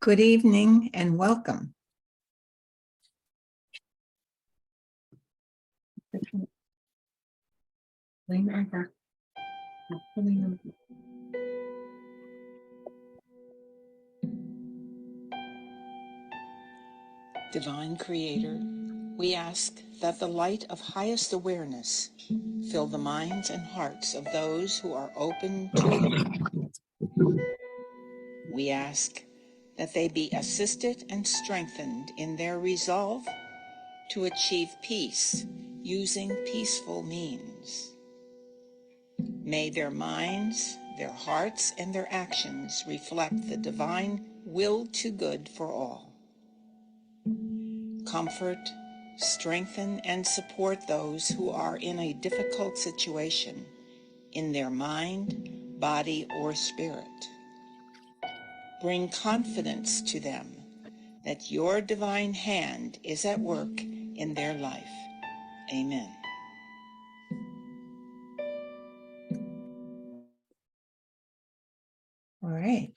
Good evening and welcome. Divine Creator, we ask that the light of highest awareness fill the minds and hearts of those who are open to it. We ask that they be assisted and strengthened in their resolve to achieve peace using peaceful means. May their minds, their hearts, and their actions reflect the divine will to good for all. Comfort, strengthen, and support those who are in a difficult situation in their mind, body, or spirit. Bring confidence to them that your divine hand is at work in their life. Amen. All right.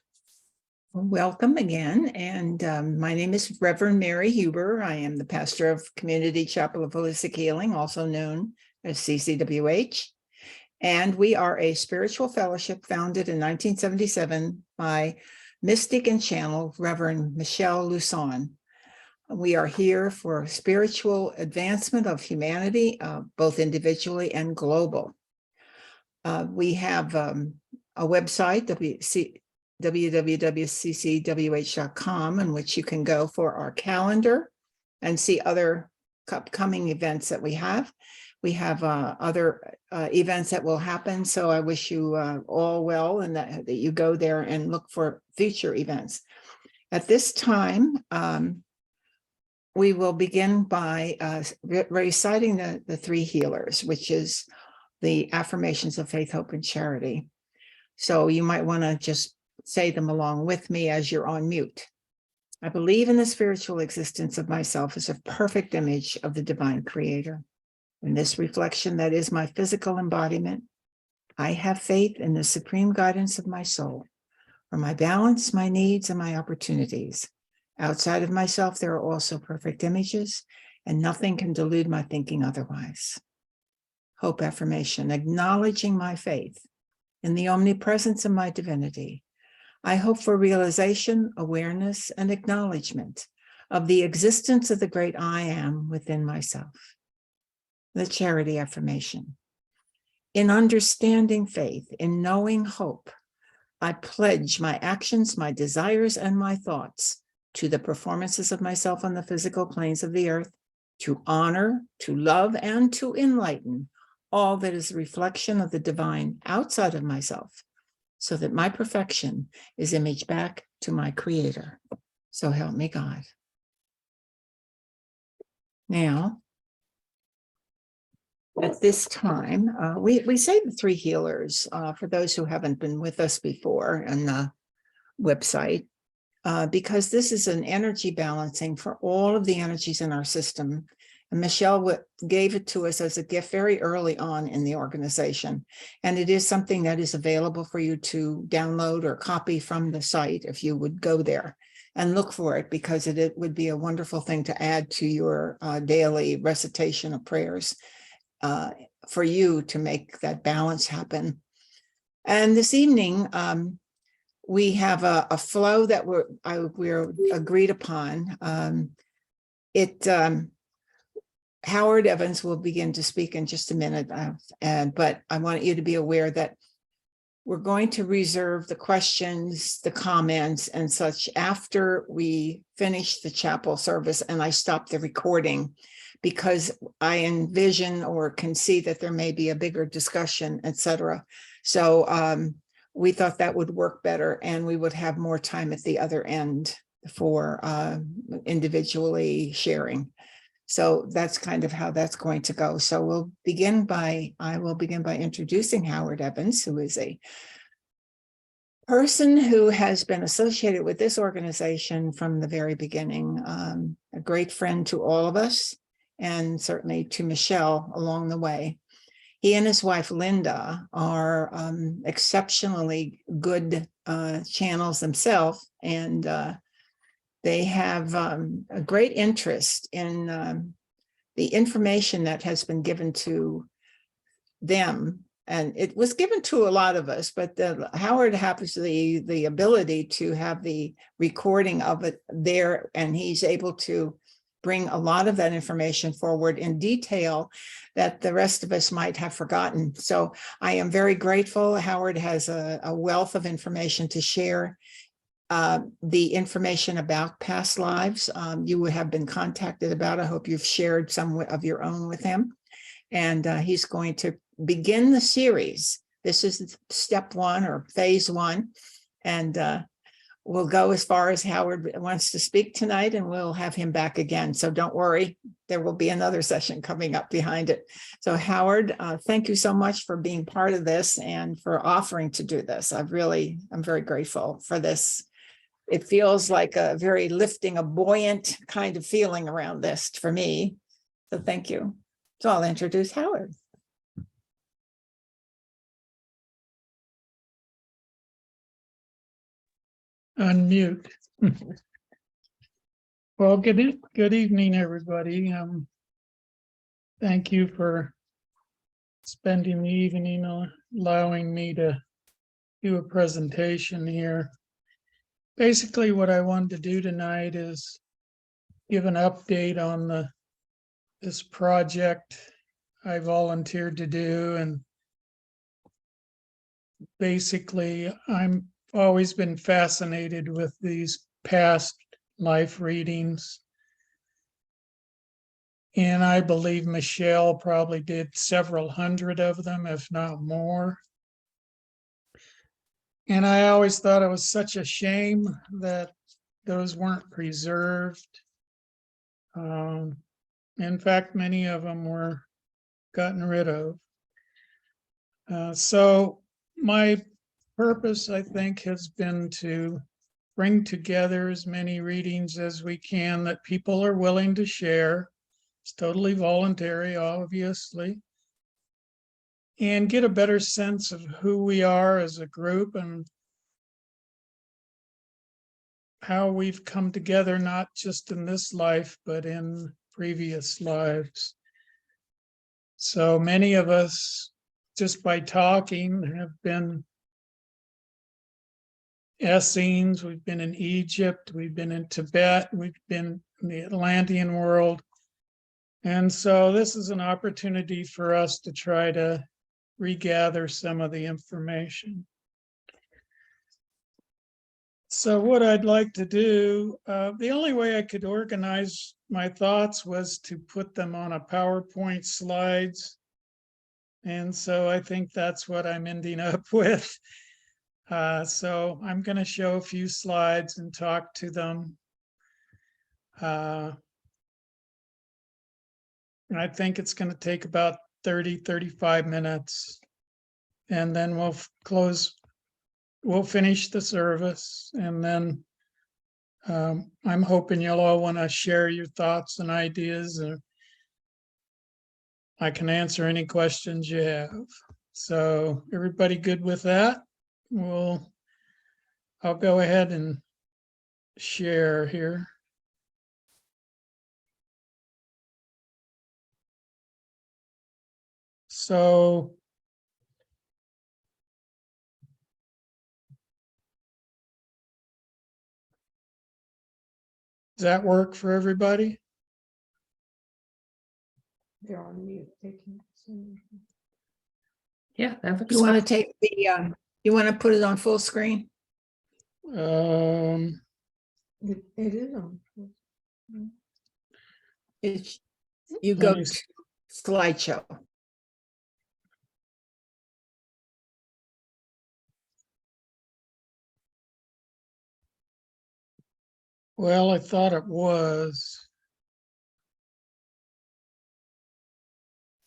Well, welcome again. And my name is Reverend Mary Huber. I am the pastor of Community Chapel of Holistic Healing, also known as CCWH. And we are a spiritual fellowship founded in 1977 by mystic and channel Reverend Michelle Luson. We are here for spiritual advancement of humanity, both individually and global. We have a website, www.ccwh.com, in which you can go for our calendar and see other upcoming events that we have. We have other events that will happen. So I wish you all well and that you go there and look for future events. At this time, we will begin by reciting the three healers, which is the affirmations of faith, hope, and charity. So you might want to just say them along with me as you're on mute. I believe in the spiritual existence of myself as a perfect image of the divine creator. In this reflection that is my physical embodiment, I have faith in the supreme guidance of my soul for my balance, my needs, and my opportunities. Outside of myself, there are also perfect images, and nothing can delude my thinking otherwise. Hope affirmation, acknowledging my faith in the omnipresence of my divinity. I hope for realization, awareness, and acknowledgement of the existence of the great I am within myself. The charity affirmation. In understanding faith, in knowing hope, I pledge my actions, my desires, and my thoughts to the performances of myself on the physical planes of the earth, to honor, to love, and to enlighten all that is a reflection of the divine outside of myself, so that my perfection is imaged back to my creator. So help me God. Now, at this time, we say the three healers for those who haven't been with us before on the website, because this is an energy balancing for all of the energies in our system. And Michelle gave it to us as a gift very early on in the organization. And it is something that is available for you to download or copy from the site if you would go there and look for it, because it would be a wonderful thing to add to your daily recitation of prayers for you to make that balance happen. And this evening, we have a flow that we're agreed upon. Howard Evans will begin to speak in just a minute, but I want you to be aware that we're going to reserve the questions, the comments, and such after we finish the chapel service and I stop the recording, because I envision or can see that there may be a bigger discussion, etc. So we thought that would work better, and we would have more time at the other end for individually sharing. So that's kind of how that's going to go. So I will begin by introducing Howard Evans, who is a person who has been associated with this organization from the very beginning, a great friend to all of us, and certainly to Michelle along the way. He and his wife, Linda, are exceptionally good channels themselves, and they have a great interest in the information that has been given to them. And it was given to a lot of us, but Howard happens to the ability to have the recording of it there, and he's able to bring a lot of that information forward in detail that the rest of us might have forgotten. So I am very grateful. Howard has a wealth of information to share. The information about past lives you would have been contacted about. I hope you've shared some of your own with him. And he's going to begin the series. This is step one or phase one. And we'll go as far as Howard wants to speak tonight, and we'll have him back again. So don't worry, there will be another session coming up behind it. So Howard, thank you so much for being part of this and for offering to do this. I'm very grateful for this. It feels like a very lifting, a buoyant kind of feeling around this for me. So thank you. So I'll introduce Howard. Unmute. Well, good evening, everybody. Thank you for spending the evening allowing me to do a presentation here. Basically, what I wanted to do tonight is give an update on this project I volunteered to do, and basically I've always been fascinated with these past life readings, and I believe Michelle probably did several hundred of them, if not more. And I always thought it was such a shame that those weren't preserved. In fact, many of them were gotten rid of. So my purpose, I think, has been to bring together as many readings as we can that people are willing to share. It's totally voluntary, obviously, and get a better sense of who we are as a group and how we've come together, not just in this life, but in previous lives. So many of us, just by talking, have been Essenes, we've been in Egypt, we've been in Tibet, we've been in the Atlantean world. And so this is an opportunity for us to try to regather some of the information. So what I'd like to do, the only way I could organize my thoughts was to put them on a PowerPoint slides. And so I think that's what I'm ending up with. So I'm going to show a few slides and talk to them. And I think it's going to take about 35 minutes. And then we'll finish the service. And then I'm hoping you'll all want to share your thoughts and ideas. And I can answer any questions you have. So everybody good with that? I'll go ahead and share here. So does that work for everybody? They're on mute. Yeah, that looks You want to fine. take the, you want to put it on full screen? It is on. You Let go me to slideshow. Well, I thought it was.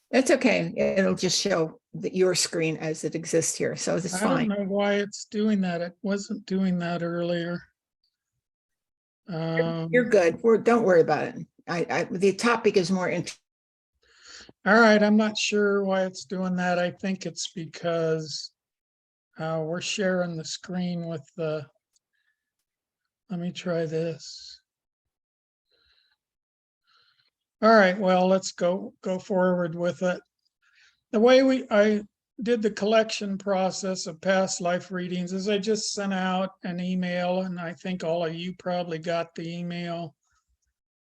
That's okay. It'll just show your screen as it exists here. So it's I fine. don't know why it's doing that. It wasn't doing that earlier. You're good. Don't worry about it. The topic is more interesting. All right, I'm not sure why it's doing that. I think it's because we're sharing the screen with the. Let me try this. All right, well, let's go forward with it. The way I did the collection process of past life readings is I just sent out an email, and I think all of you probably got the email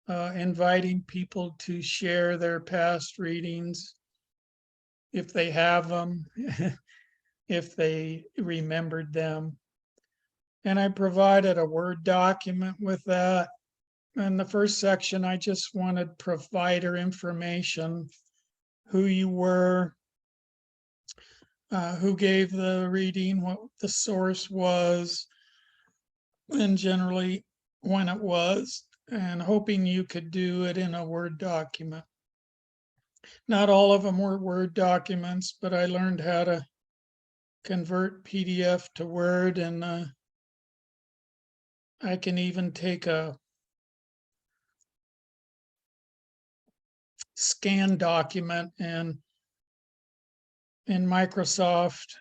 inviting people to share their past readings if they have them, if they remembered them. And I provided a Word document with that. In the first section, I just wanted provider information, who you were, who gave the reading, what the source was, and generally when it was, and hoping you could do it in a Word document. Not all of them were Word documents, but I learned how to convert PDF to Word, and I can even take a scan document, and in Microsoft,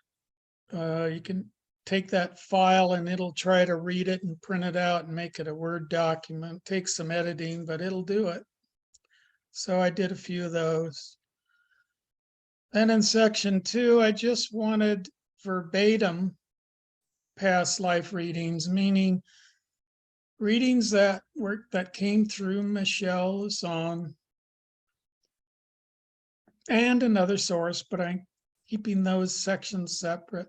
you can take that file and it'll try to read it and print it out and make it a Word document. Takes some editing, but it'll do it. So I did a few of those. Then in section 2, I just wanted verbatim past life readings, meaning readings that came through Michelle Lasan and another source, but I'm keeping those sections separate.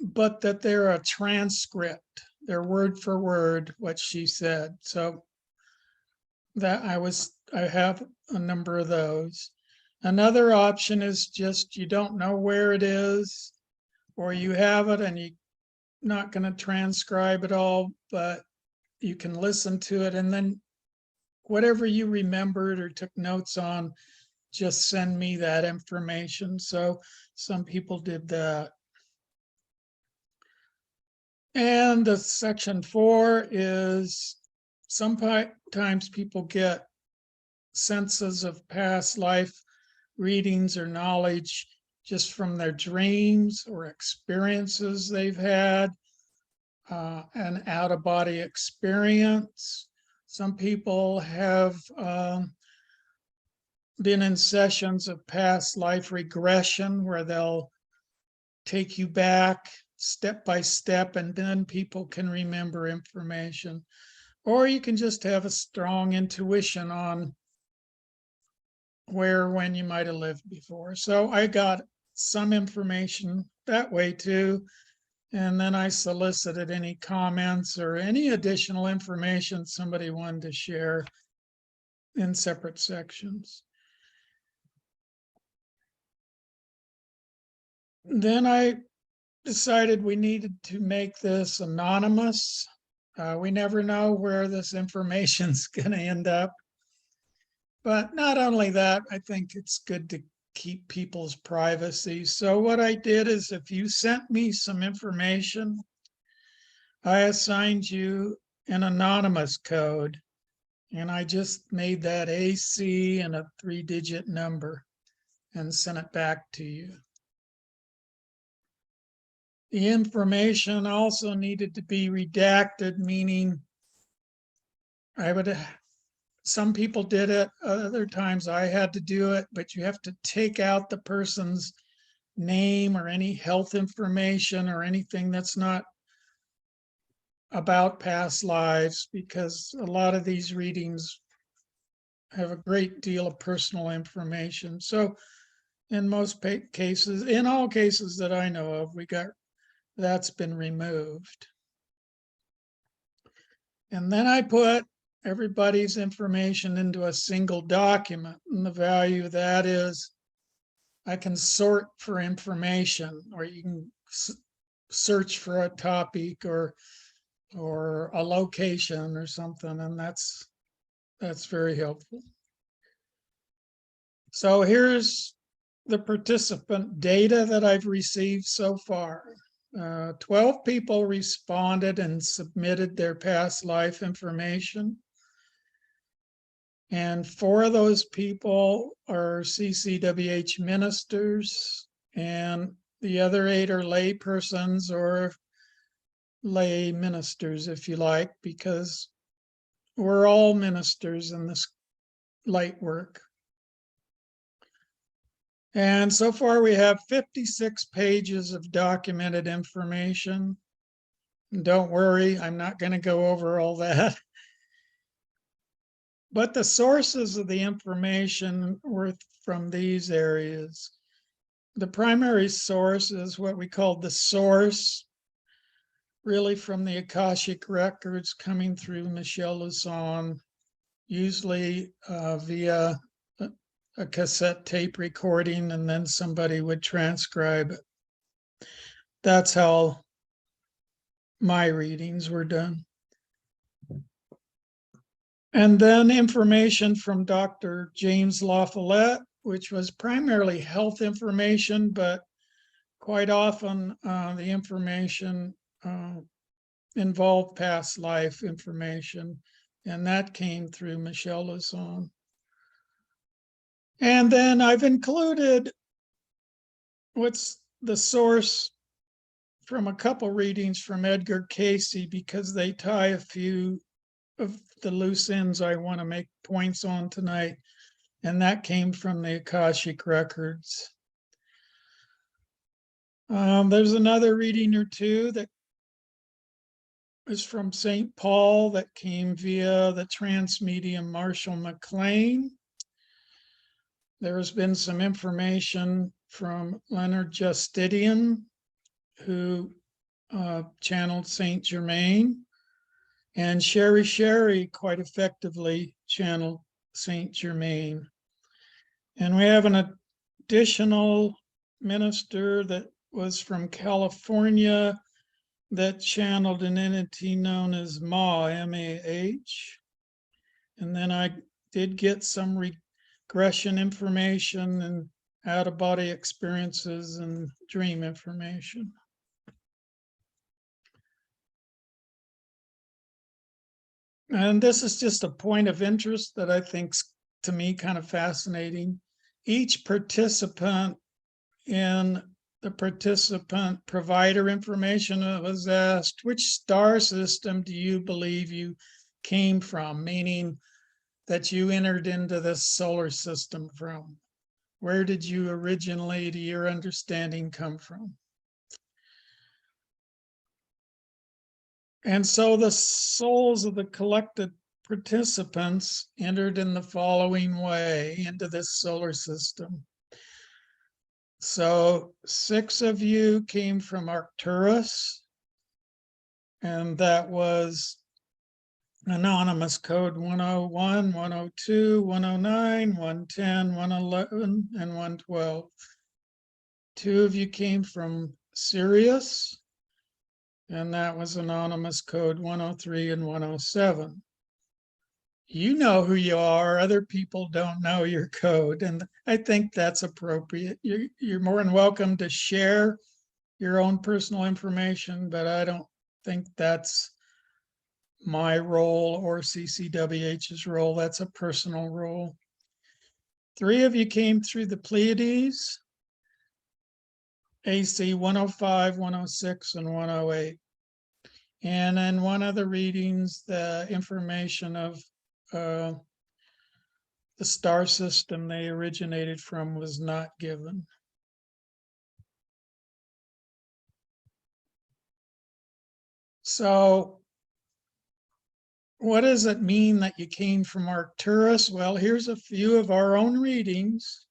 But that they're a transcript, they're word for word what she said. So that I have a number of those. Another option is just you don't know where it is, or you have it and you're not going to transcribe it all, but you can listen to it, and then whatever you remembered or took notes on, just send me that information. So some people did that. And the section 4 is sometimes people get senses of past life readings or knowledge just from their dreams or experiences they've had, an out-of-body experience. Some people have been in sessions of past life regression where they'll take you back step by step, and then people can remember information. Or you can just have a strong intuition on where, when you might have lived before. So I got some information that way too. And then I solicited any comments or any additional information somebody wanted to share in separate sections. Then I decided we needed to make this anonymous. We never know where this information's going to end up. But not only that, I think it's good to keep people's privacy. So what I did is, if you sent me some information, I assigned you an anonymous code, and I just made that AC and a 3-digit number and sent it back to you. The information also needed to be redacted, meaning some people did it, other times I had to do it, but you have to take out the person's name or any health information or anything that's not about past lives, because a lot of these readings have a great deal of personal information. So in most cases, in all cases that I know of, that's been removed. And then I put everybody's information into a single document. And the value of that is I can sort for information, or you can search for a topic or a location or something. And that's very helpful. So here's the participant data that I've received so far. 12 people responded and submitted their past life information. And 4 of those people are CCWH ministers, and the other 8 are lay persons or lay ministers, if you like, because we're all ministers in this light work. And so far we have 56 pages of documented information. And don't worry, I'm not going to go over all that. But the sources of the information were from these areas. The primary source is what we call the source, really from the Akashic records coming through Michel Luzon, usually via a cassette tape recording, and then somebody would transcribe it. That's how my readings were done. And then information from Dr. James LaFollette, which was primarily health information, but quite often the information involved past life information, and that came through Michel Luzon. And then I've included what's the source from a couple readings from Edgar Casey, because they tie a few of the loose ends I want to make points on tonight. And that came from the Akashic records. There's another reading or two that is from St. Paul that came via the trance medium Marshall McLean. There has been some information from Leonard Justinian, who channeled Saint Germain, and Sherry quite effectively channeled Saint Germain. And we have an additional minister that was from California that channeled an entity known as Ma, M-A-H. And then I did get some regression information and out-of-body experiences and dream information. And this is just a point of interest that I think's, to me, kind of fascinating. Each participant in the participant provider information was asked, which star system do you believe you came from? Meaning that you entered into this solar system from. Where did you originally, to your understanding, come from? And so the souls of the collected participants entered in the following way into this solar system. So 6 of you came from Arcturus, and that was anonymous code 101, 102, 109, 110, 111, and 112. 2 of you came from Sirius, and that was anonymous code 103 and 107. You know who you are. Other people don't know your code, and I think that's appropriate. You're more than welcome to share your own personal information, but I don't think that's my role or CCWH's role. That's a personal role. 3 of you came through the Pleiades, AC 105, 106, and 108. And in one of the readings, the information of the star system they originated from was not given. So what does it mean that you came from Arcturus? Well, here's a few of our own readings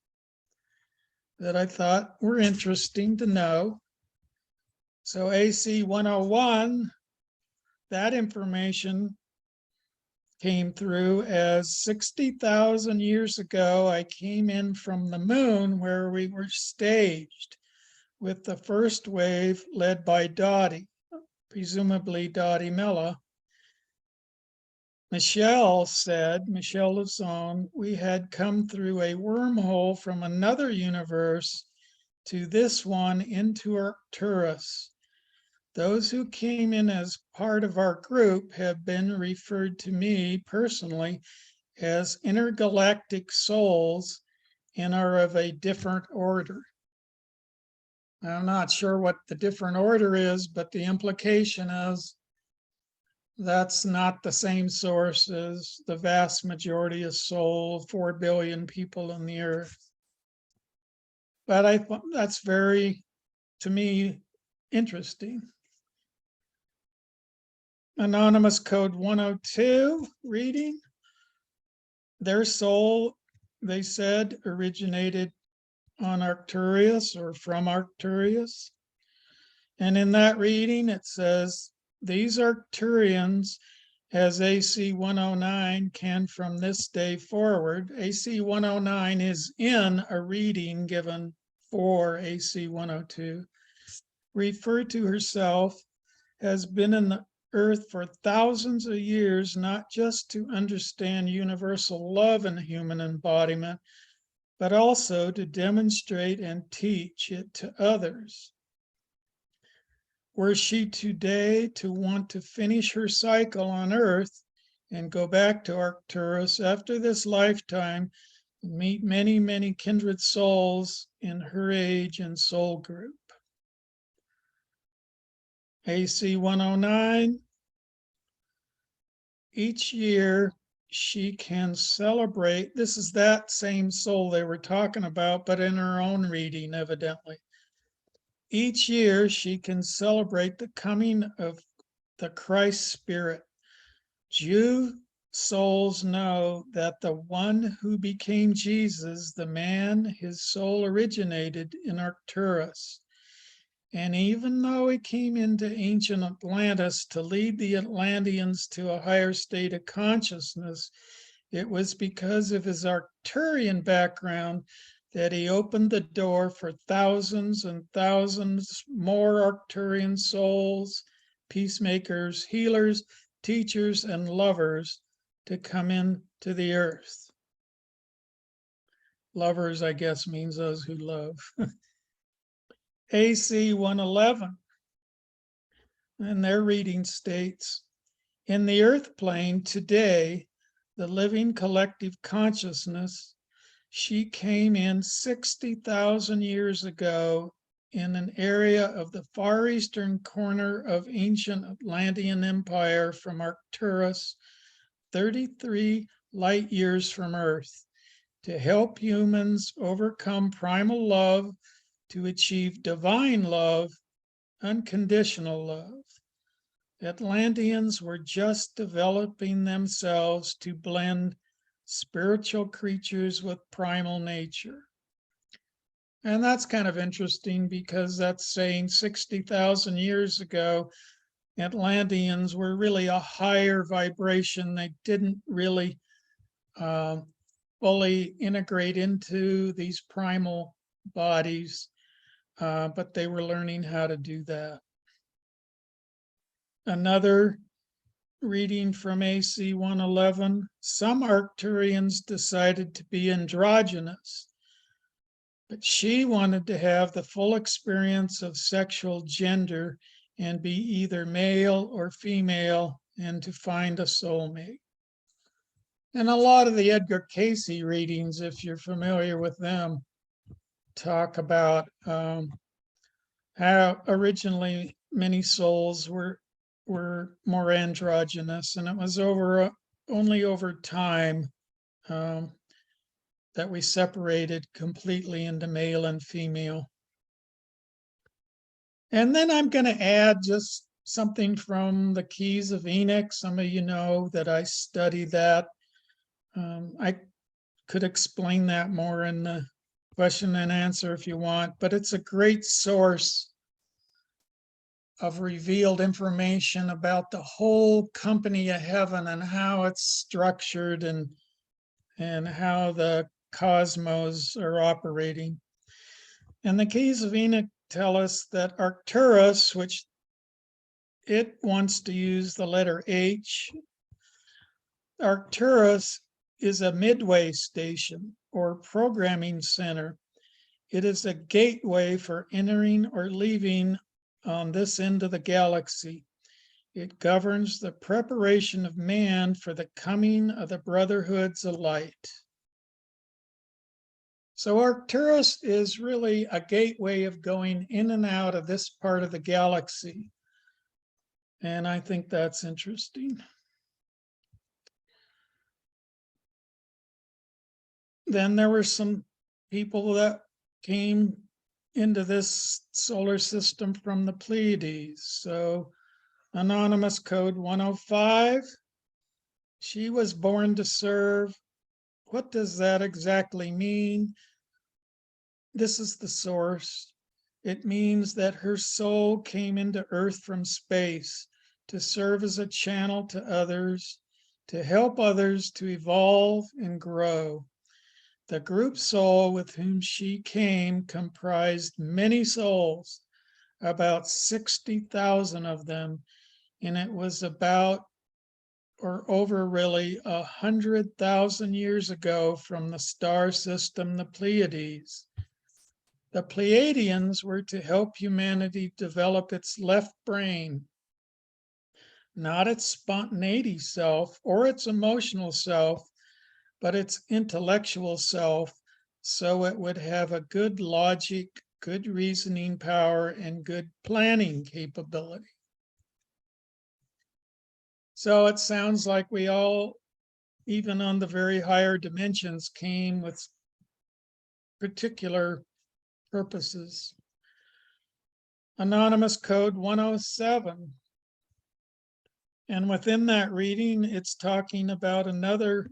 that I thought were interesting to know. So AC 101, that information came through as 60,000 years ago. I came in from the moon where we were staged with the first wave led by Dottie, presumably Dottie Mella. Michel Luzon, we had come through a wormhole from another universe to this one into Arcturus. Those who came in as part of our group have been referred to me personally as intergalactic souls and are of a different order. I'm not sure what the different order is, but the implication is That's not the same source as the vast majority of soul, 4 billion people on the earth. But that's very, to me, interesting. Anonymous code 102 reading. Their soul, they said, originated on Arcturus or from Arcturus. And in that reading, it says, these Arcturians, as AC 109 can from this day forward, AC 109 is in a reading given for AC 102, refer to herself has been in the earth for thousands of years, not just to understand universal love and human embodiment, but also to demonstrate and teach it to others. Were she today to want to finish her cycle on Earth and go back to Arcturus after this lifetime and meet many, many kindred souls in her age and soul group. AC 109, each year she can celebrate, this is that same soul they were talking about, but in her own reading, evidently. Each year she can celebrate the coming of the Christ Spirit. Jew souls know that the one who became Jesus, the man, his soul originated in Arcturus. And even though he came into ancient Atlantis to lead the Atlanteans to a higher state of consciousness, it was because of his Arcturian background that he opened the door for thousands and thousands more Arcturian souls, peacemakers, healers, teachers, and lovers to come into the earth. Lovers, I guess, means those who love. AC 111, and their reading states, in the earth plane today, the living collective consciousness, she came in 60,000 years ago in an area of the far eastern corner of ancient Atlantean Empire from Arcturus, 33 light years from Earth, to help humans overcome primal love, to achieve divine love, unconditional love. Atlanteans were just developing themselves to blend spiritual creatures with primal nature. And that's kind of interesting because that's saying 60,000 years ago, Atlanteans were really a higher vibration. They didn't really fully integrate into these primal bodies, but they were learning how to do that. Another reading from AC 111, some Arcturians decided to be androgynous, but she wanted to have the full experience of sexual gender and be either male or female and to find a soulmate. And a lot of the Edgar Cayce readings, if you're familiar with them, talk about how originally many souls were more androgynous, and it was only over time that we separated completely into male and female. And then I'm going to add just something from the Keys of Enoch. Some of you know that I study that. I could explain that more in the question and answer if you want, but it's a great source of revealed information about the whole company of heaven and how it's structured and how the cosmos are operating. And the Keys of Enoch tell us that Arcturus, which it wants to use the letter H, Arcturus is a midway station or programming center. It is a gateway for entering or leaving on this end of the galaxy. It governs the preparation of man for the coming of the brotherhoods of light. So Arcturus is really a gateway of going in and out of this part of the galaxy. And I think that's interesting. Then there were some people that came into this solar system from the Pleiades. So anonymous code 105, she was born to serve. What does that exactly mean? This is the source. It means that her soul came into Earth from space to serve as a channel to others, to help others to evolve and grow. The group soul with whom she came comprised many souls, about 60,000 of them, and it was about or over really 100,000 years ago from the star system, the Pleiades. The Pleiadians were to help humanity develop its left brain, not its spontaneity self or its emotional self, but its intellectual self, so it would have a good logic, good reasoning power, and good planning capability. So it sounds like we all, even on the very higher dimensions, came with particular purposes. Anonymous code 107. And within that reading, it's talking about another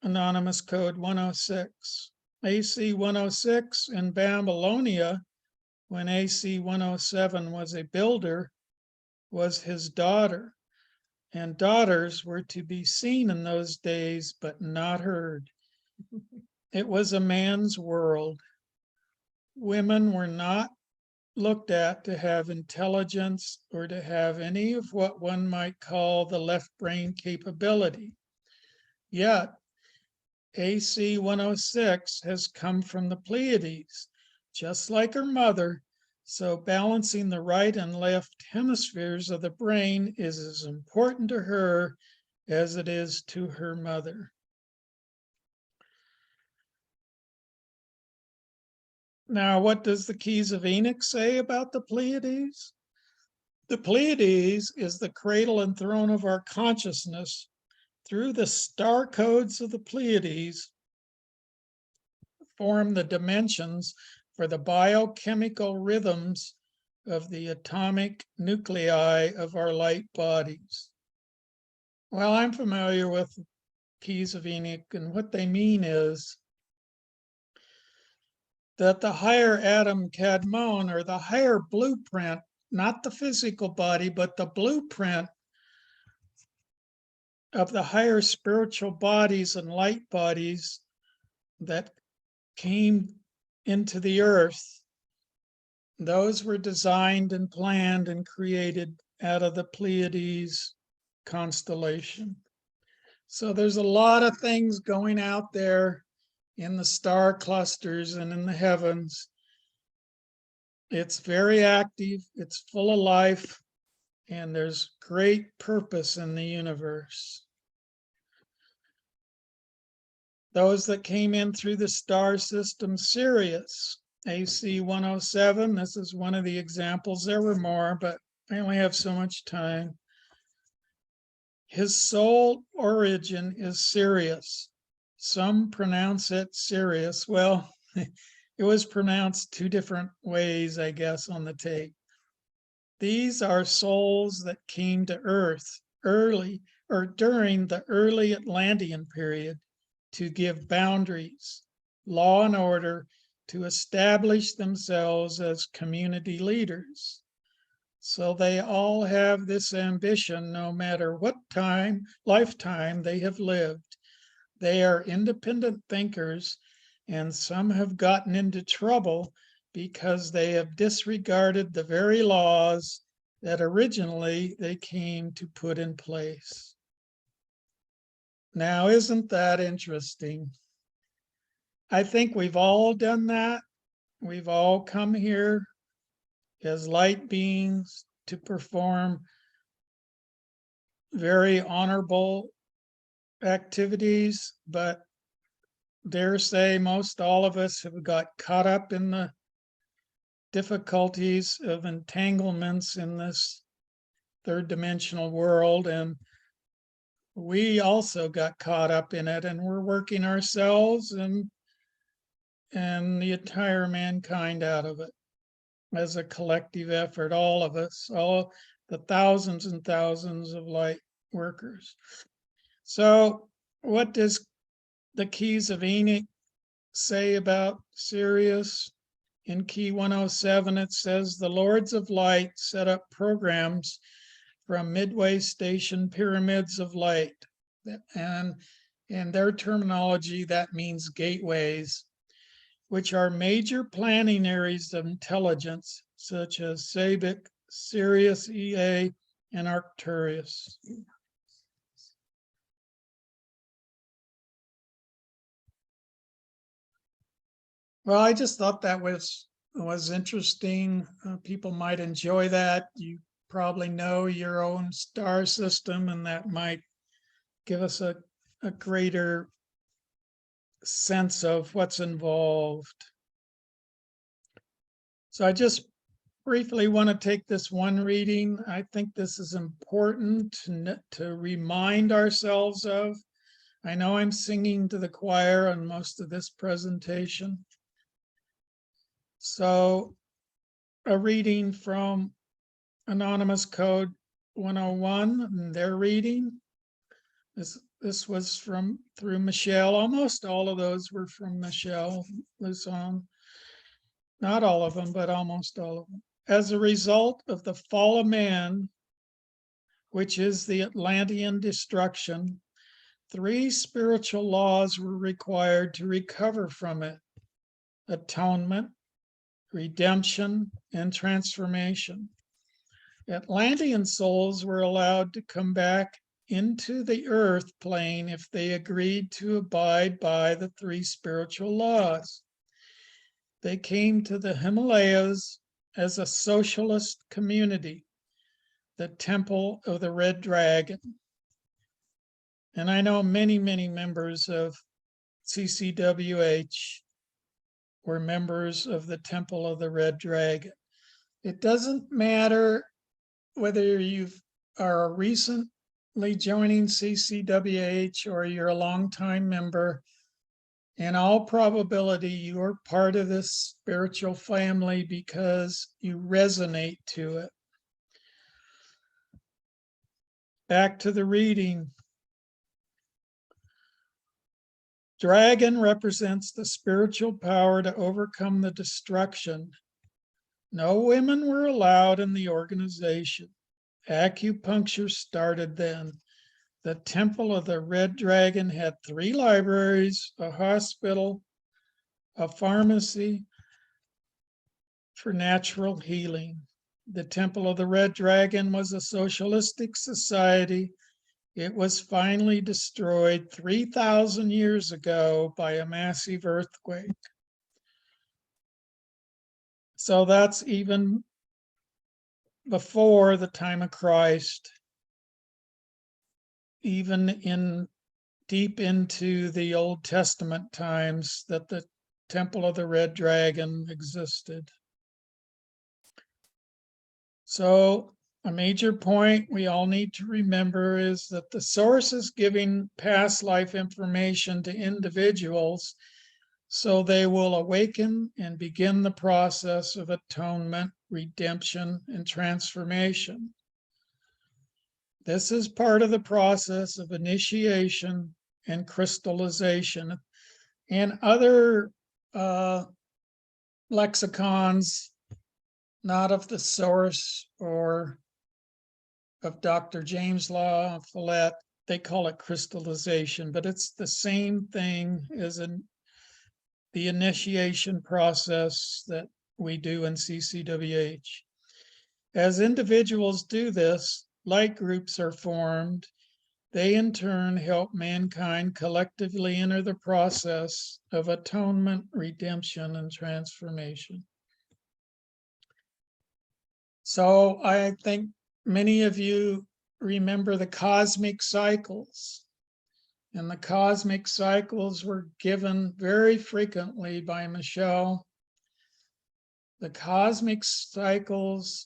anonymous code 106. AC 106 in Babylonia, when AC 107 was a builder, was his daughter. And daughters were to be seen in those days, but not heard. It was a man's world. Women were not looked at to have intelligence or to have any of what one might call the left brain capability. Yet, AC 106 has come from the Pleiades, just like her mother, so balancing the right and left hemispheres of the brain is as important to her as it is to her mother. Now, what does the Keys of Enoch say about the Pleiades? The Pleiades is the cradle and throne of our consciousness. Through the star codes of the Pleiades form the dimensions for the biochemical rhythms of the atomic nuclei of our light bodies. Well, I'm familiar with the Keys of Enoch, and what they mean is that the higher Adam Kadmon, or the higher blueprint, not the physical body, but the blueprint of the higher spiritual bodies and light bodies that came into the earth, those were designed and planned and created out of the Pleiades constellation. So there's a lot of things going out there in the star clusters and in the heavens. It's very active, it's full of life, and there's great purpose in the universe. Those that came in through the star system Sirius, AC 107, this is one of the examples. There were more, but I only have so much time. His soul origin is Sirius. Some pronounce it Sirius. Well, it was pronounced two different ways, I guess, on the tape. These are souls that came to Earth early or during the early Atlantean period to give boundaries, law and order, to establish themselves as community leaders. So they all have this ambition, no matter what lifetime they have lived. They are independent thinkers, and some have gotten into trouble because they have disregarded the very laws that originally they came to put in place. Now, isn't that interesting? I think we've all done that. We've all come here as light beings to perform very honorable activities, but dare say most all of us have got caught up in the difficulties of entanglements in this third dimensional world, and we also got caught up in it, and we're working ourselves and the entire mankind out of it as a collective effort, all of us, all the thousands and thousands of light workers. So what does the keys of Enoch say about Sirius? In key 107, it says the Lords of Light set up programs from midway station pyramids of light. And in their terminology, that means gateways, which are major planning areas of intelligence, such as Sabik, Sirius, EA, and Arcturus. Well, I just thought that was interesting. People might enjoy that. You probably know your own star system, and that might give us a greater sense of what's involved. So I just briefly want to take this one reading. I think this is important to remind ourselves of. I know I'm singing to the choir on most of this presentation. So a reading from Anonymous Code 101, and their reading. This was through Michelle. Almost all of those were from Michelle Luzon. Not all of them, but almost all of them. As a result of the fall of man, which is the Atlantean destruction, 3 spiritual laws were required to recover from it: atonement, redemption, and transformation. Atlantean souls were allowed to come back into the earth plane if they agreed to abide by the 3 spiritual laws. They came to the Himalayas as a socialist community, the Temple of the Red Dragon. And I know many, many members of CCWH were members of the Temple of the Red Dragon. It doesn't matter whether you are recently joining CCWH or you're a longtime member. In all probability, you are part of this spiritual family because you resonate to it. Back to the reading. Dragon represents the spiritual power to overcome the destruction. No women were allowed in the organization. Acupuncture started then. The Temple of the Red Dragon had 3 libraries, a hospital, a pharmacy for natural healing. The Temple of the Red Dragon was a socialistic society. It was finally destroyed 3,000 years ago by a massive earthquake. So that's even before the time of Christ, even deep into the Old Testament times, that the Temple of the Red Dragon existed. So a major point we all need to remember is that the source is giving past life information to individuals so they will awaken and begin the process of atonement, redemption, and transformation. This is part of the process of initiation and crystallization. And other lexicons, not of the source or of Dr. James Law Follett, they call it crystallization, but it's the same thing as the initiation process that we do in CCWH. As individuals do this, light groups are formed. They in turn help mankind collectively enter the process of atonement, redemption, and transformation. So I think many of you remember the cosmic cycles. And the cosmic cycles were given very frequently by Michelle. The cosmic cycles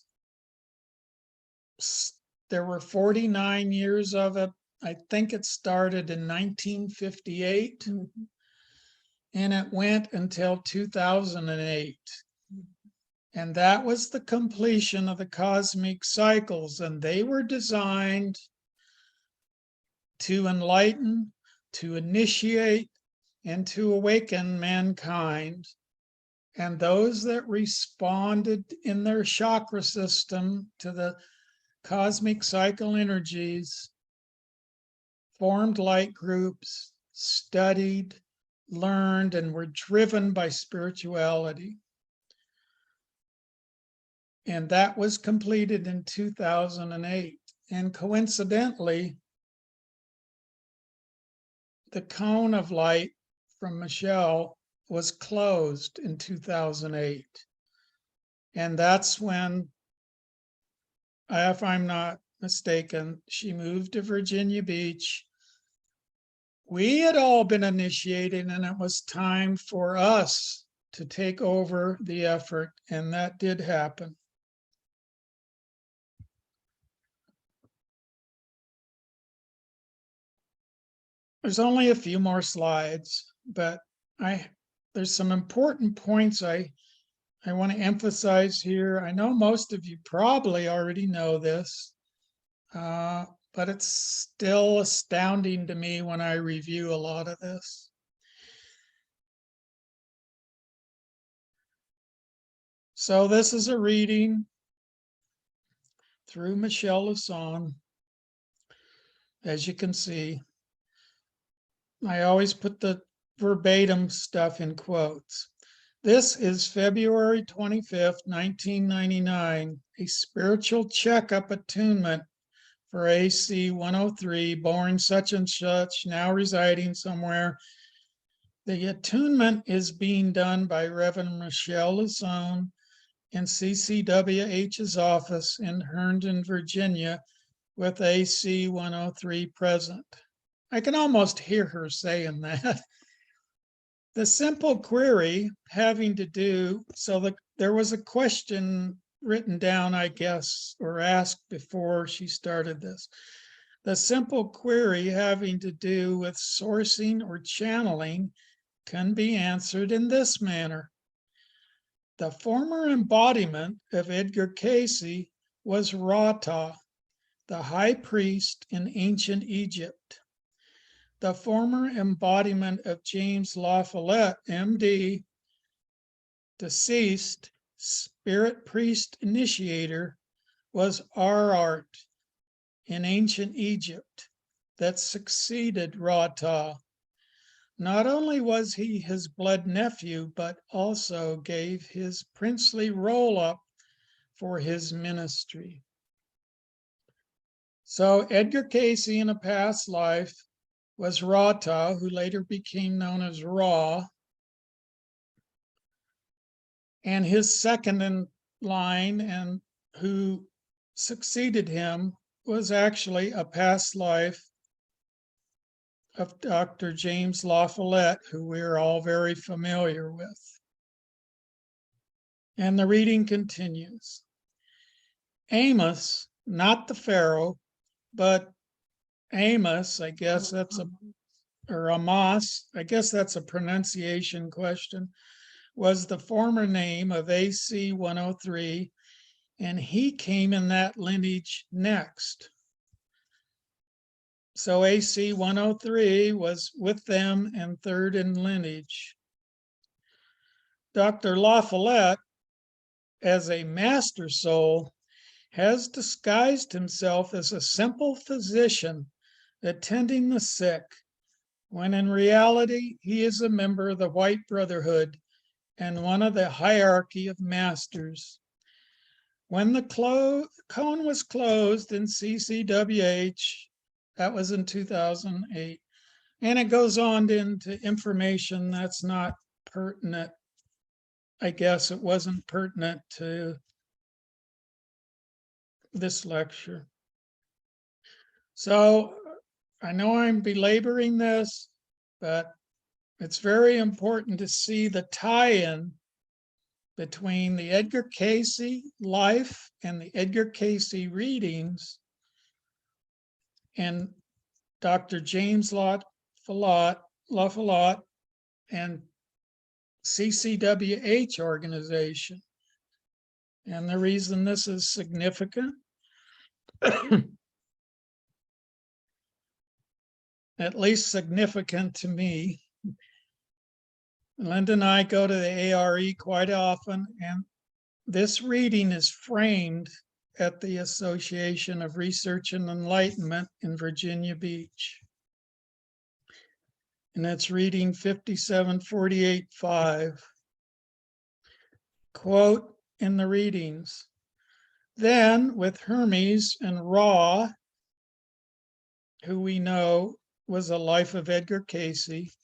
there were 49 years of it. I think it started in 1958 and it went until 2008. And that was the completion of the cosmic cycles, and they were designed to enlighten, to initiate, and to awaken mankind. And those that responded in their chakra system to the cosmic cycle energies formed light groups, studied, learned, and were driven by spirituality. And that was completed in 2008. And coincidentally, the cone of light from Michelle was closed in 2008. And that's when, if I'm not mistaken, she moved to Virginia Beach. We had all been initiated, and it was time for us to take over the effort, and that did happen. There's only a few more slides, but there's some important points I want to emphasize here. I know most of you probably already know this, but it's still astounding to me when I review a lot of this. So this is a reading through Michelle Lasson. As you can see, I always put the verbatim stuff in quotes. This is February 25th, 1999, a spiritual checkup attunement for AC 103, born such and such, now residing somewhere. The attunement is being done by Reverend Michelle Lasson in CCWH's office in Herndon, Virginia, with AC 103 present. I can almost hear her saying that. The simple query having to do, there was a question written down, I guess, or asked before she started this. The simple query having to do with sourcing or channeling can be answered in this manner. The former embodiment of Edgar Cayce was Rata, the high priest in ancient Egypt. The former embodiment of James La Follette, MD, deceased spirit priest initiator, was Arart in ancient Egypt that succeeded Rata. Not only was he his blood nephew, but also gave his princely roll-up for his ministry. So Edgar Cayce in a past life was Rata, who later became known as Ra. And his second in line, and who succeeded him, was actually a past life of Dr. James La Follette, who we're all very familiar with. And the reading continues. Amos, not the Pharaoh, but Amos, I guess that's or Amos, I guess that's a pronunciation question, was the former name of AC 103, and he came in that lineage next. So AC 103 was with them and third in lineage. Dr. La Follette, as a master soul, has disguised himself as a simple physician attending the sick, when in reality he is a member of the White Brotherhood and one of the hierarchy of masters. When the cone was closed in CCWH, that was in 2008, and it goes on into information that's not pertinent. I guess it wasn't pertinent to this lecture. So I know I'm belaboring this, but it's very important to see the tie-in between the Edgar Cayce life and the Edgar Cayce readings and Dr. James LaFollette and CCWH organization. And the reason this is significant, at least significant to me, Linda and I go to the ARE quite often, and this reading is framed at the Association of Research and Enlightenment in Virginia Beach. And it's reading 5748.5. Quote in the readings, then with Hermes and Ra, who we know was a life of Edgar Cayce,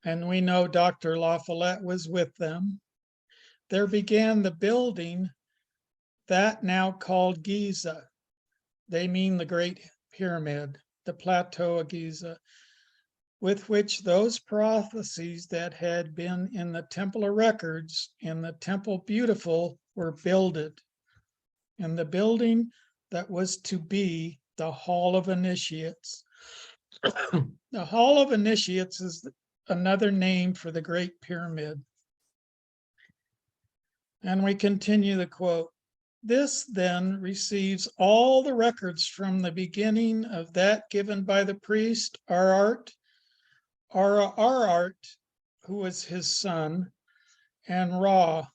and we know Dr. LaFollette was with them, there began the building that now called Giza. They mean the Great Pyramid, the Plateau of Giza, with which those prophecies that had been in the Temple of Records and the Temple Beautiful were builded, and the building that was to be the Hall of Initiates. The Hall of Initiates is another name for the Great Pyramid. And we continue the quote. This then receives all the records from the beginning of that given by the priest Arart, who was his son, and Ra.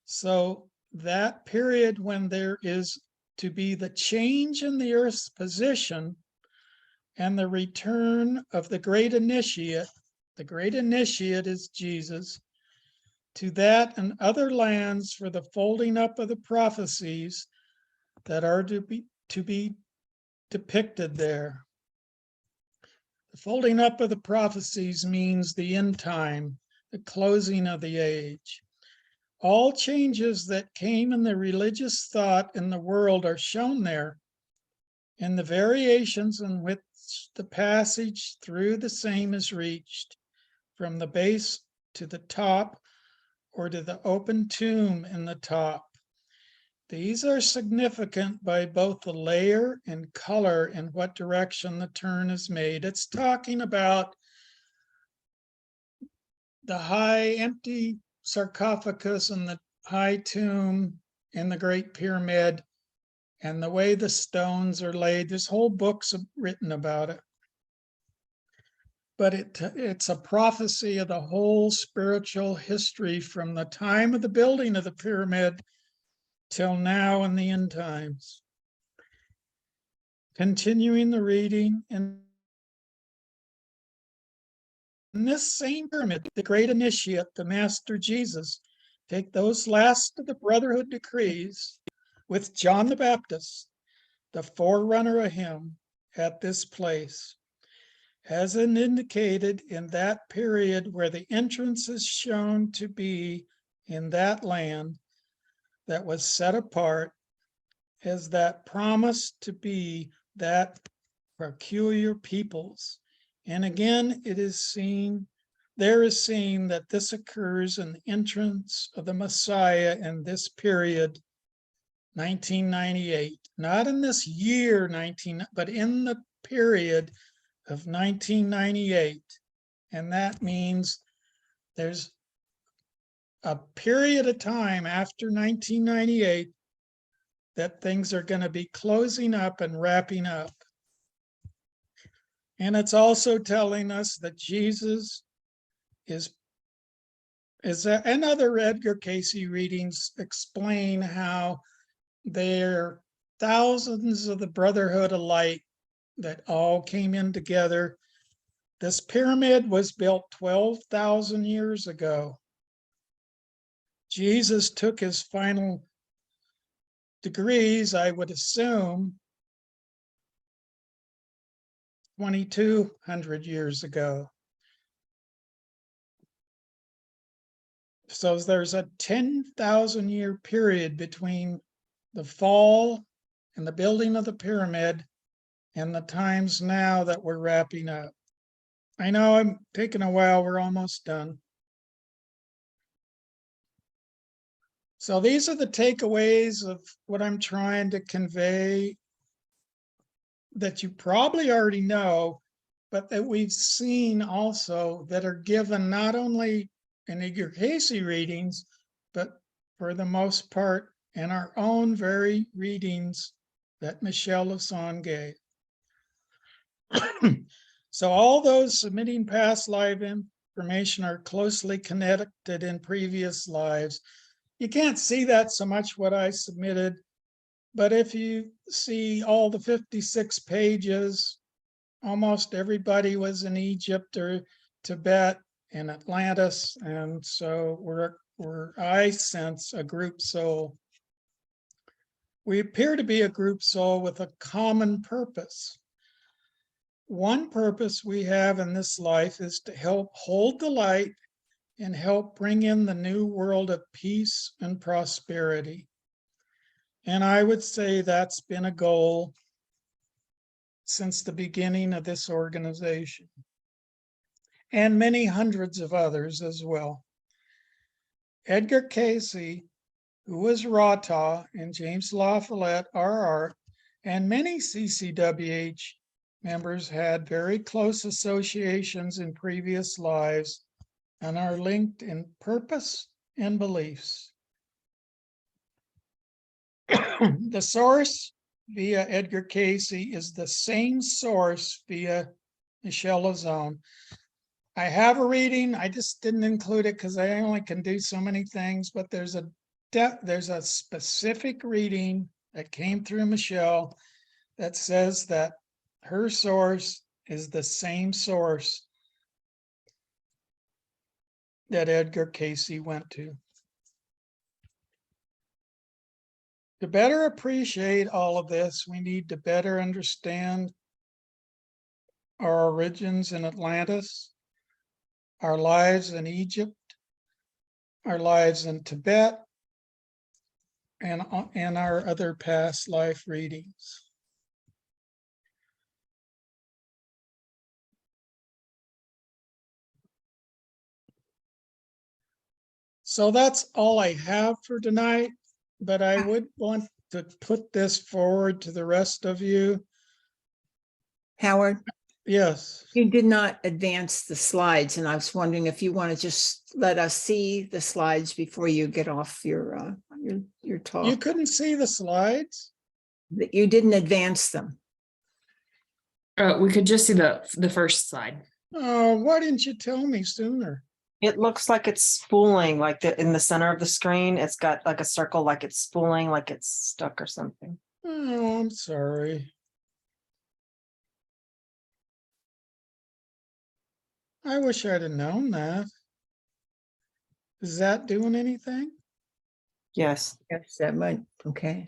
So that period when there is to be the change in the earth's position and the return of the great initiate is Jesus, to that and other lands for the folding up of the prophecies that are to be depicted there. The folding up of the prophecies means the end time, the closing of the age. All changes that came in the religious thought in the world are shown there, and the variations in which the passage through the same is reached, from the base to the top or to the open tomb in the top. These are significant by both the layer and color in what direction the turn is made. It's talking about the high empty sarcophagus and the high tomb in the Great Pyramid and the way the stones are laid. There's whole books written about it. But it's a prophecy of the whole spiritual history from the time of the building of the pyramid till now in the end times. Continuing the reading, in this same pyramid, the great initiate, the Master Jesus, take those last of the Brotherhood decrees with John the Baptist, the forerunner of him, at this place, as indicated in that period where the entrance is shown to be in that land that was set apart as that promised to be that peculiar peoples. And again, there is seen that this occurs in the entrance of the Messiah in this period, 1998, not in this year, but in the period of 1998. And that means there's a period of time after 1998 that things are going to be closing up and wrapping up. And it's also telling us that Jesus and other Edgar Cayce readings explain how there are thousands of the Brotherhood of Light that all came in together. This pyramid was built 12,000 years ago. Jesus took his final degrees, I would assume, 2,200 years ago. So there's a 10,000 year period between the fall and the building of the pyramid and the times now that we're wrapping up. I know I'm taking a while, we're almost done. So these are the takeaways of what I'm trying to convey that you probably already know, but that we've seen also that are given not only in Edgar Casey readings, but for the most part in our own very readings that Michelle Lassonde gave. So all those submitting past live information are closely connected in previous lives. You can't see that so much what I submitted, but if you see all the 56 pages, almost everybody was in Egypt or Tibet and Atlantis. And so we're I sense a group soul. We appear to be a group soul with a common purpose. One purpose we have in this life is to help hold the light and help bring in the new world of peace and prosperity. And I would say that's been a goal since the beginning of this organization, and many hundreds of others as well. Edgar Casey, who was Rata, and James La Follette, RR, and many CCWH members had very close associations in previous lives and are linked in purpose and beliefs. The source via Edgar Casey is the same source via Michelle Lassonde. I have a reading, I just didn't include it because I only can do so many things, but there's a specific reading that came through Michelle that says that her source is the same source that Edgar Casey went to. To better appreciate all of this, we need to better understand our origins in Atlantis, our lives in Egypt, our lives in Tibet, and our other past life readings. So that's all I have for tonight, but I would want to put this forward to the rest of you. Howard, Yes. you did not advance the slides, and I was wondering if you want to just let us see the slides before you get off your talk. You couldn't see the slides? That you didn't advance them. We could just see the first slide. Oh, why didn't you tell me sooner? It looks like it's spooling, like in the center of the screen, it's got like a circle, like it's spooling, like it's stuck or something. Oh, I'm sorry. I wish I'd have known that. Is that doing anything? Yes. Yes, that might, okay.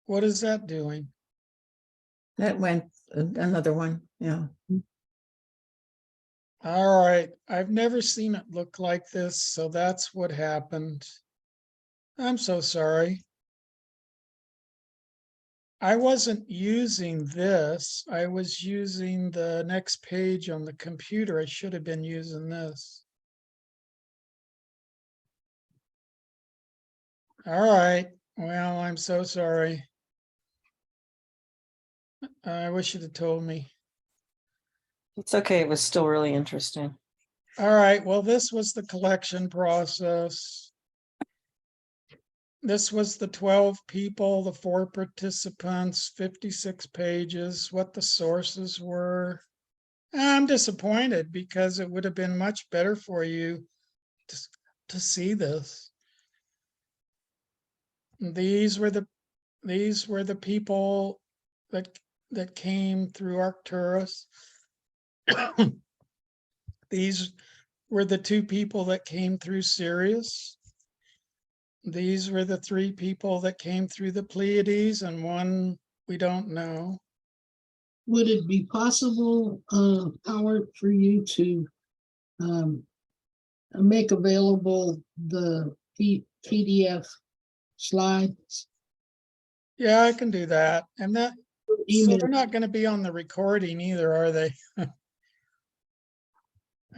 What is that doing? That went another one, yeah. All right, I've never seen it look like this, so that's what happened. I'm so sorry. I wasn't using this. I was using the next page on the computer. I should have been using this. All right, well, I'm so sorry. I wish you'd have told me. It's okay. It was still really interesting. All right, well, this was the collection process. This was the 12 people, the 4 participants, 56 pages, what the sources were. I'm disappointed because it would have been much better for you to see this. These were the people that came through Arcturus. These were the 2 people that came through Sirius. These were the 3 people that came through the Pleiades, and one we don't know. Would it be possible, Howard, for you to make available the PDF slides? Yeah, I can do that. And that, so Email. they're not going to be on the recording either, are they?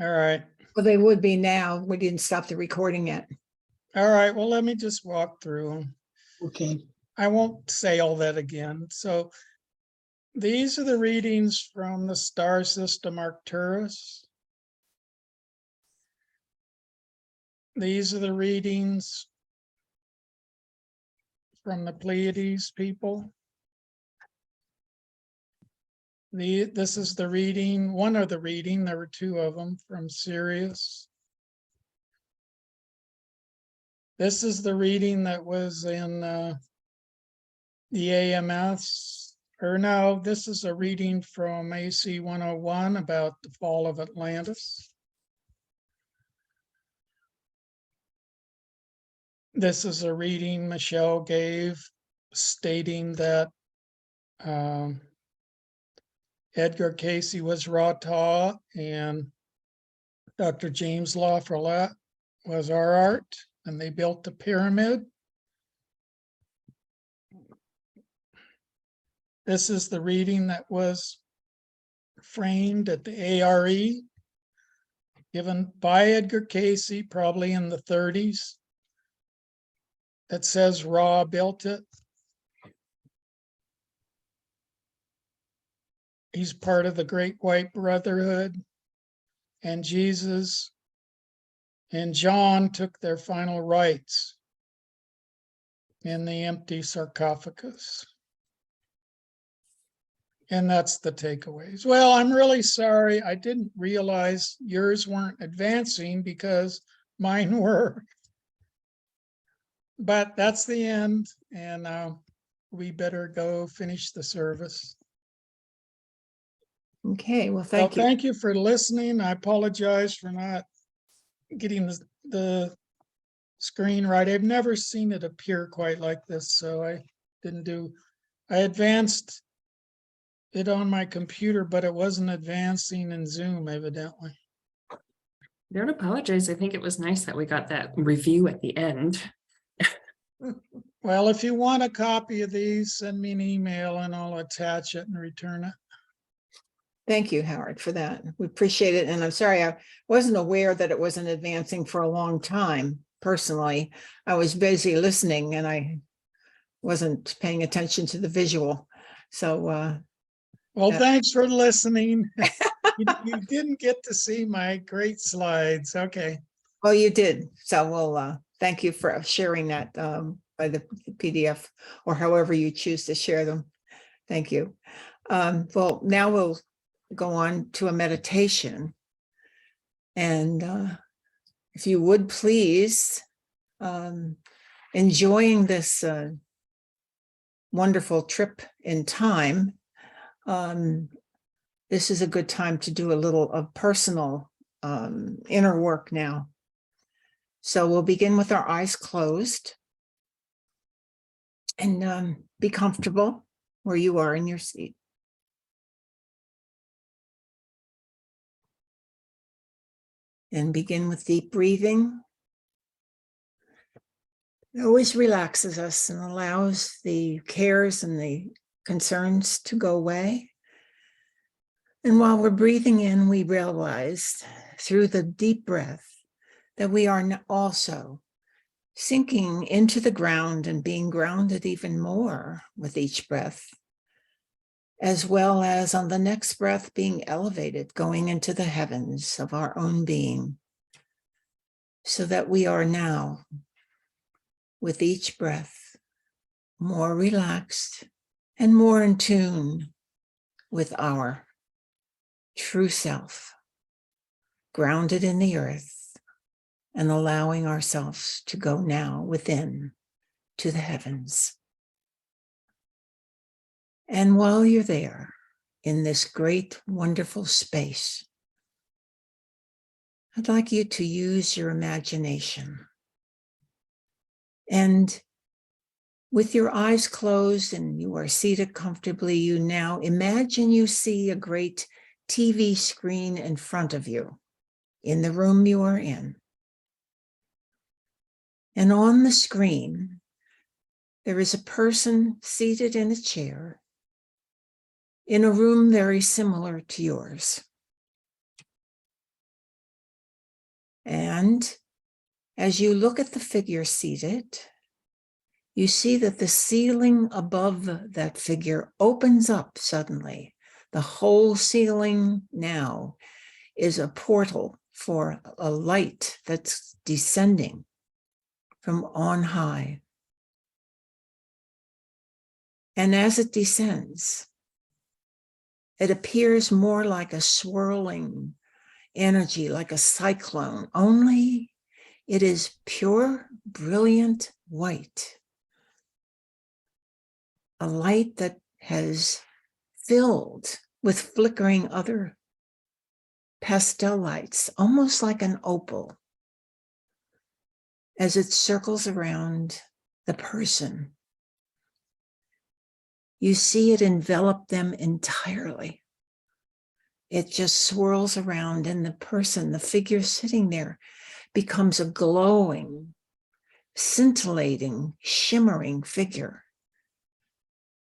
All right. Well, they would be now. We didn't stop the recording yet. All right. Well, let me just walk through them. Okay. I won't say all that again. So These are the readings from the star system Arcturus. These are the readings from the Pleiades people. This is the reading, one of the reading, there were two of them, from Sirius. This is the reading that was in the AMS, or no, this is a reading from AC 101 about the fall of Atlantis. This is a reading Michelle gave stating that Edgar Casey was Rata and Dr. James La Follette was our art, and they built the pyramid. This is the reading that was framed at the ARE, given by Edgar Casey, probably in the 30s. That says Ra built it. He's part of the Great White Brotherhood, and Jesus and John took their final rites in the empty sarcophagus. And that's the takeaways. Well, I'm really sorry. I didn't realize yours weren't advancing because mine were. But that's the end, and we better go finish the service. Okay, well, So thank you. thank you for listening. I apologize for not getting the screen right. I've never seen it appear quite like this, so I advanced it on my computer, but it wasn't advancing in Zoom, evidently. Don't apologize. I think it was nice that we got that review at the end. Well, if you want a copy of these, send me an email and I'll attach it and return it. Thank you, Howard, for that. We appreciate it. And I'm sorry, I wasn't aware that it wasn't advancing for a long time. Personally, I was busy listening and I wasn't paying attention to the visual. So, Well, Yeah. thanks for listening. You didn't get to see my great slides. Okay. well, you did. So we'll thank you for sharing that by the PDF or however you choose to share them. Thank you. Well, now we'll go on to a meditation. And if you would please, enjoying this wonderful trip in time, this is a good time to do a little of personal inner work now. So we'll begin with our eyes closed and be comfortable where you are in your seat. And begin with deep breathing. It always relaxes us and allows the cares and the concerns to go away. And while we're breathing in, we realize through the deep breath that we are also sinking into the ground and being grounded even more with each breath, as well as on the next breath being elevated, going into the heavens of our own being, so that we are now, with each breath, more relaxed and more in tune with our true self, grounded in the earth, and allowing ourselves to go now within to the heavens. And while you're there in this great, wonderful space, I'd like you to use your imagination. And with your eyes closed and you are seated comfortably, you now imagine you see a great TV screen in front of you in the room you are in. And on the screen, there is a person seated in a chair in a room very similar to yours. And as you look at the figure seated, you see that the ceiling above that figure opens up suddenly. The whole ceiling now is a portal for a light that's descending from on high. And as it descends, it appears more like a swirling energy, like a cyclone, only it is pure, brilliant white. A light that has filled with flickering other pastel lights, almost like an opal, as it circles around the person. You see it envelop them entirely. It just swirls around, and the person, the figure sitting there, becomes a glowing, scintillating, shimmering figure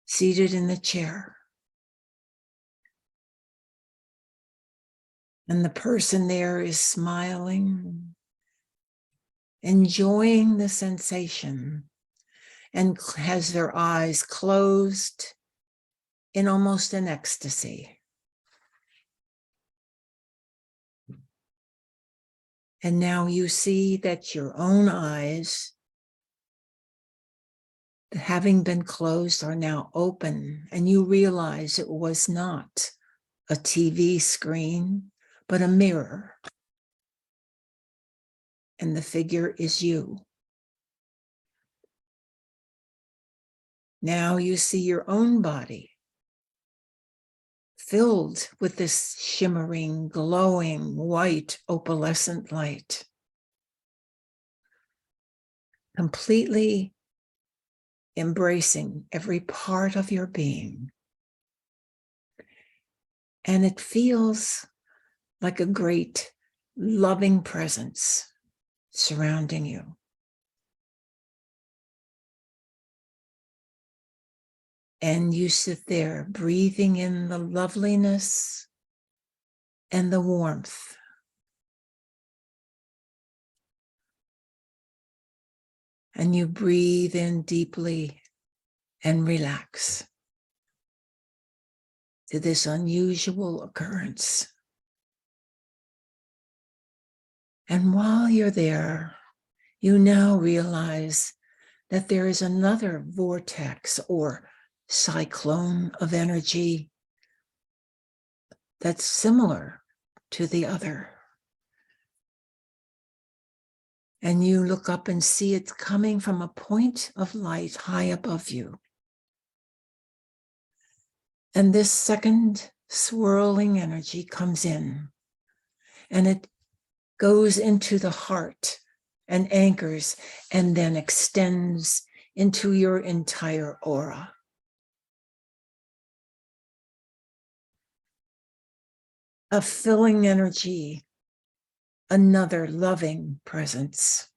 seated in the chair. And the person there is smiling, enjoying the sensation, and has their eyes closed in almost an ecstasy. And now you see that your own eyes, having been closed, are now open, and you realize it was not a TV screen, but a mirror. And the figure is you. Now you see your own body filled with this shimmering, glowing, white, opalescent light, completely embracing every part of your being. And it feels like a great, loving presence surrounding you. And you sit there breathing in the loveliness and the warmth. And you breathe in deeply and relax to this unusual occurrence. And while you're there, you now realize that there is another vortex or cyclone of energy that's similar to the other. And you look up and see it coming from a point of light high above you. And this second swirling energy comes in, and it goes into the heart and anchors, and then extends into your entire aura. A filling energy, another loving presence,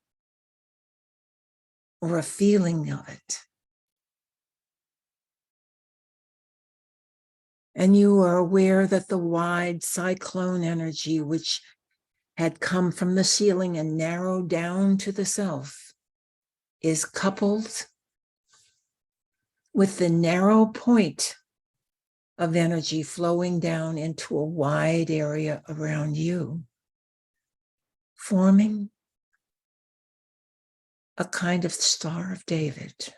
or a feeling of it. And you are aware that the wide cyclone energy, which had come from the ceiling and narrowed down to the self, is coupled with the narrow point of energy flowing down into a wide area around you, forming a kind of Star of David.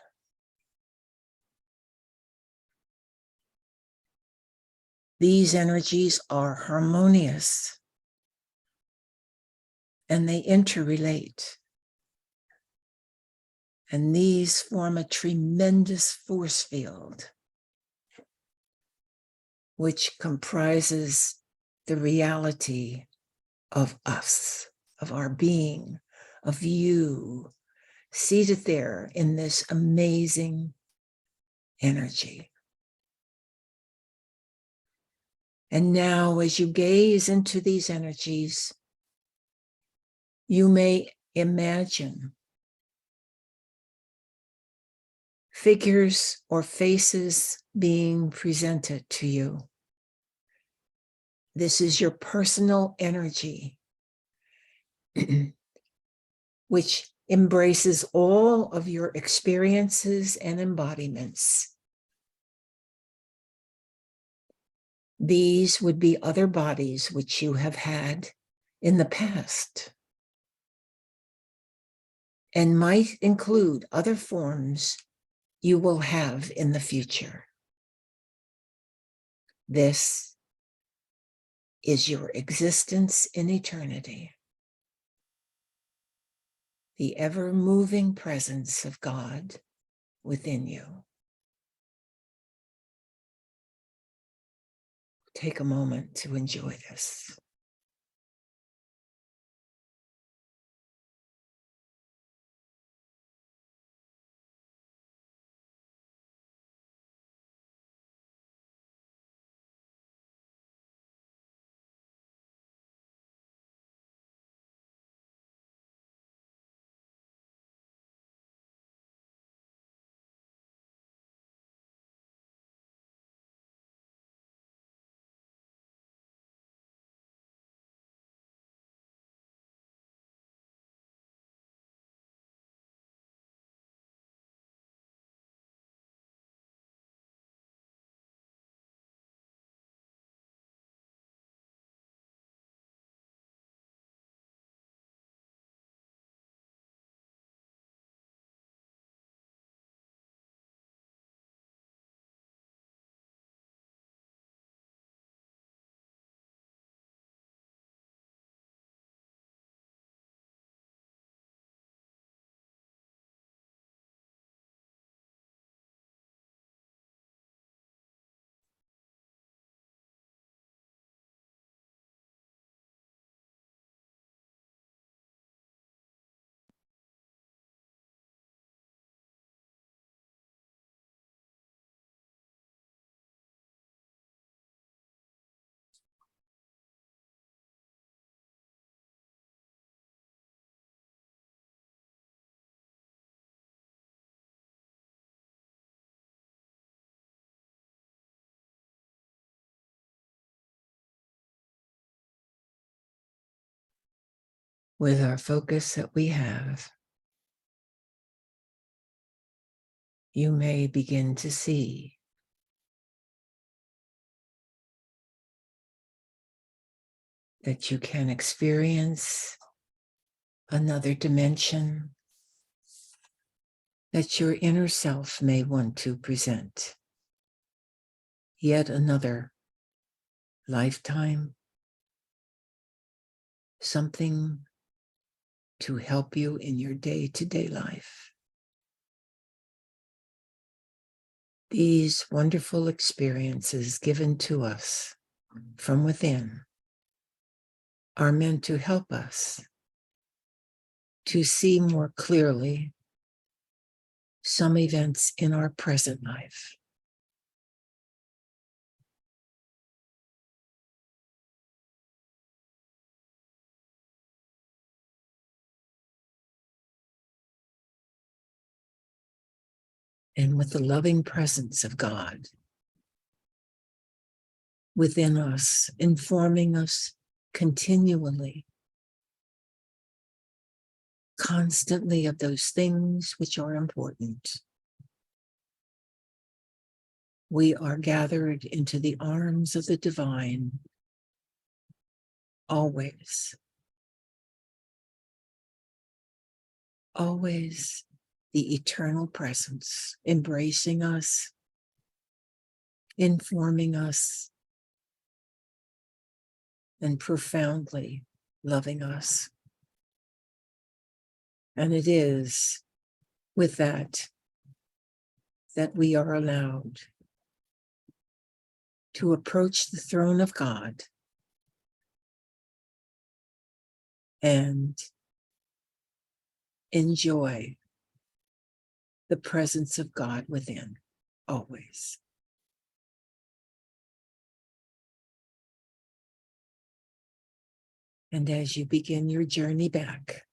These energies are harmonious, and they interrelate. And these form a tremendous force field, which comprises the reality of us, of our being, of you, seated there in this amazing energy. And now, as you gaze into these energies, you may imagine figures or faces being presented to you. This is your personal energy, which embraces all of your experiences and embodiments. These would be other bodies which you have had in the past, and might include other forms you will have in the future. This is your existence in eternity, the ever-moving presence of God within you. Take a moment to enjoy this. With our focus that we have, you may begin to see that you can experience another dimension that your inner self may want to present. Yet another lifetime, something to help you in your day-to-day life. These wonderful experiences given to us from within are meant to help us to see more clearly some events in our present life. And with the loving presence of God within us, informing us continually, constantly of those things which are important, we are gathered into the arms of the divine always. Always the eternal presence, embracing us, informing us, and profoundly loving us. And it is with that we are allowed to approach the throne of God and enjoy the presence of God within, always. And as you begin your journey back,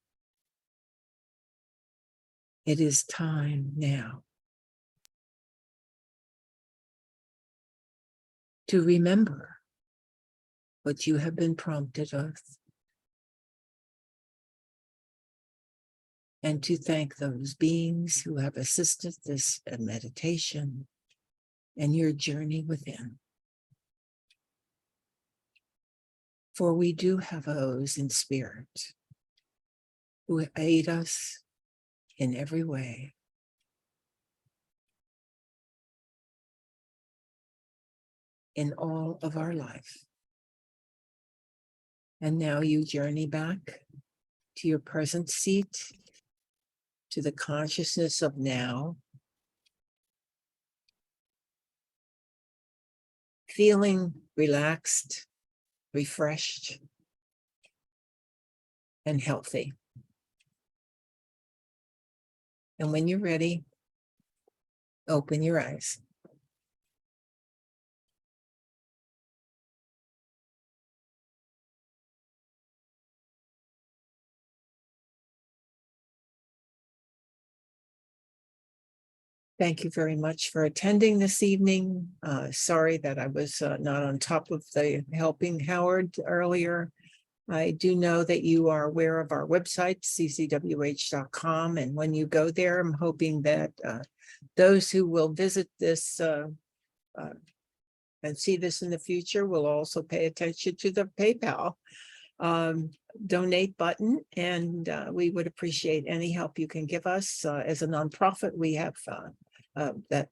it is time now to remember what you have been prompted of and to thank those beings who have assisted this meditation and your journey within. For we do have those in spirit who aid us in every way. In all of our life. And now you journey back to your present seat, to the consciousness of now, feeling relaxed, refreshed, and healthy. And when you're ready, open your eyes. Thank you very much for attending this evening. Sorry that I was not on top of the helping Howard earlier. I do know that you are aware of our website, CCWH.com. And when you go there, I'm hoping that those who will visit this and see this in the future will also pay attention to the PayPal donate button, and we would appreciate any help you can give us. As a nonprofit, we have that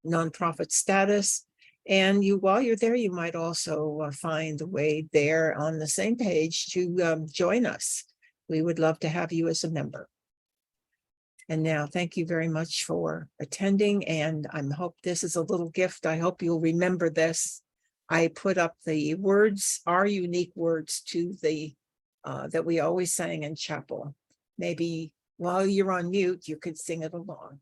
nonprofit status, and while you're there, you might also find a way there on the same page to join us. We would love to have you as a member. And now, thank you very much for attending, and I hope this is a little gift. I hope you'll remember this. I put up the words, our unique words to the that we always sang in chapel. Maybe while you're on mute, you could sing it along.